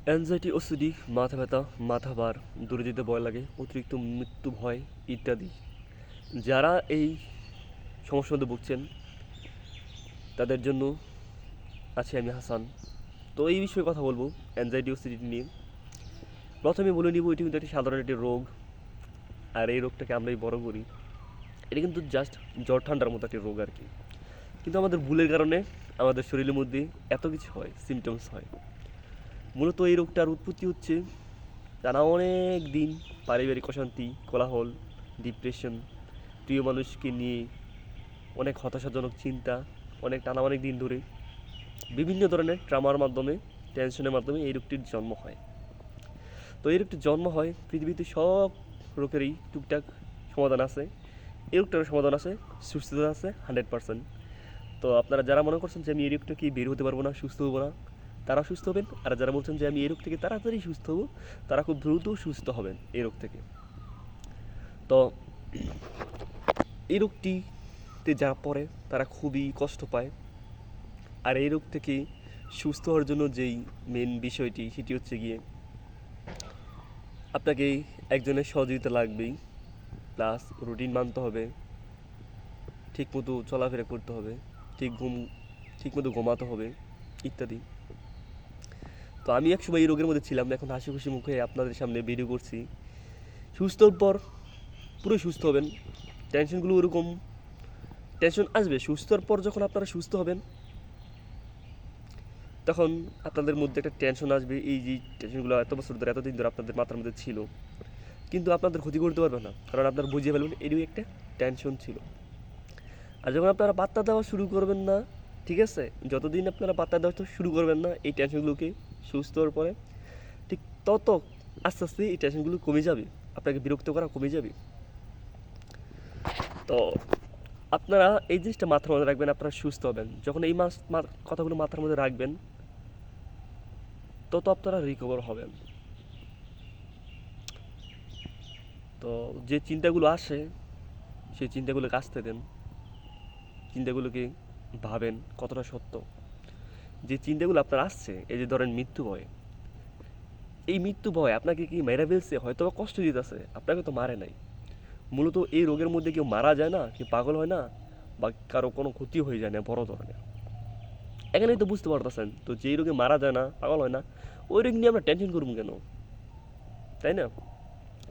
Anxiety, OCD, মাথা ব্যথা, মাথা ভার, দূরে যেতে ভয় লাগে, অতিরিক্ত মৃত্যু ভয় ইত্যাদি। যারা এই সমস্যার মধ্যে ভুগছেন তাদের জন্য আছি আমি হাসান। তো এই বিষয়ে কথা বলবো অ্যাংজাইটি, ওসিডি নিয়ে। প্রথমে বলে নিব এটি কিন্তু একটি সাধারণ একটি রোগ, আর এই রোগটাকে আমরাই বড় করি। এটা কিন্তু জাস্ট জ্বর ঠান্ডার মতো একটি রোগ আর কি। কিন্তু আমাদের ভুলের কারণে আমাদের শরীরের মধ্যে এত কিছু হয়, সিমটমস হয়। মূলত এই রোগটার উৎপত্তি হচ্ছে টানা অনেক দিন পারিবারিক অশান্তি, কোলাহল, ডিপ্রেশন, প্রিয় মানুষকে নিয়ে অনেক হতাশাজনক চিন্তা, অনেক দিন ধরে বিভিন্ন ধরনের ট্রমার মাধ্যমে, টেনশনের মাধ্যমে এই রোগটির জন্ম হয়। তো এই রোগটির জন্ম হয়, পৃথিবীতে সব রোগেরই টুকটাক সমাধান আছে। এই রোগটার সমাধান আছে, সুস্থতা আছে 100%। তো আপনারা যারা মনে করছেন যে আমি এই রোগ থেকে বের হতে পারবো না, সুস্থ হবো না, তারা সুস্থ হবেন। আর যারা বলছেন যে আমি এই রোগ থেকে তাড়াতাড়ি সুস্থ হবো, তারা খুব দ্রুত সুস্থ হবেন এই রোগ থেকে। তো এই রোগটিতে যারা পড়ে তারা খুবই কষ্ট পায়। আর এই রোগ থেকে সুস্থ হওয়ার জন্য যেই মেন বিষয়টি সেটি হচ্ছে গিয়ে আপনাকে একজনের সহযোগিতা লাগবেই, প্লাস রুটিন মানতে হবে, ঠিকমতো চলাফেরা করতে হবে, ঠিকমতো ঘুমাতে হবে ইত্যাদি। তো আমি একসময় এই রোগের মধ্যে ছিলাম, এখন হাসি খুশি মুখে আপনাদের সামনে ভিডিও করছি। সুস্থর পর পুরো সুস্থ হবেন। টেনশনগুলো ওরকম টেনশন আসবে, সুস্থর পর যখন আপনারা সুস্থ হবেন তখন আপনাদের মধ্যে একটা টেনশন আসবে। এই যে টেনশনগুলো এত বছর ধরে, এতদিন ধরে আপনাদের মাথার মধ্যে ছিল, কিন্তু আপনাদের ক্ষতি করতে পারবে না, কারণ আপনারা বুঝিয়ে ফেলবেন এটাই একটা টেনশন ছিল। আর যখন আপনারা পাত্তা দেওয়া শুরু করবেন না, ঠিক আছে, যতদিন আপনারা পাত্তা দেওয়া শুরু করবেন না এই টেনশনগুলোকে, সুস্থ হওয়ার পরে ঠিক তত আস্তে আস্তে এই টেনশনগুলো কমে যাবে, আপনাকে বিরক্ত করা কমে যাবে। তো আপনারা এই জিনিসটা মাথার মধ্যে রাখবেন, আপনারা সুস্থ হবেন যখন এই কথাগুলো মাথার মধ্যে রাখবেন, তত আপনারা রিকভার হবেন। তো যে চিন্তাগুলো আসে সেই চিন্তাগুলোকে আসতে দেন, চিন্তাগুলোকে ভাবেন কতটা সত্য। যে চিন্তাগুলো আপনার আসছে, এই যে ধরেন মৃত্যু ভয়, এই মৃত্যু ভয় আপনাকে কি মেরে ফেলছে, হয়তো কষ্ট দিতেছে, আপনাকে তো মারে নাই। মূলত এই রোগের মধ্যে কেউ মারা যায় না, কেউ পাগল হয় না, বা কারো কোনো ক্ষতি হয়ে যায় না বড় ধরনের। এখানেই তো বুঝতে পারতেছেন। তো যেই রোগে মারা যায় না, পাগল হয় না, ওই রোগ নিয়ে আমরা টেনশন করবো কেন, তাই না?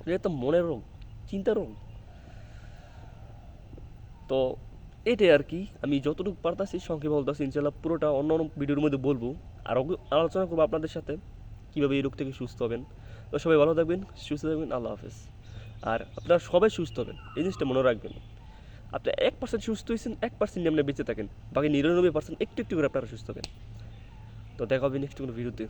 এটা তো মনের রোগ, চিন্তার রোগ। তো এটাই আর কি, আমি যতটুকু পারতাছি সংক্ষেপে বলতেছি, ইনশাল্লাহ পুরোটা অন্য অন্য ভিডিওর মধ্যে বলবো, আর আলোচনা করবো আপনাদের সাথে কীভাবে এই রোগ থেকে সুস্থ হবেন। তো সবাই ভালো থাকবেন, সুস্থ থাকবেন, আল্লাহ হাফেজ। আর আপনারা সবাই সুস্থ হবেন, এই জিনিসটা মনে রাখবেন। আপনি 1% সুস্থ হয়েছেন, 1% নিয়ে আপনি বেঁচে থাকেন, বাকি 99% একটু একটু করে আপনারা সুস্থ হবেন। তো দেখা হবে নেক্সট কোনো ভিডিওতে।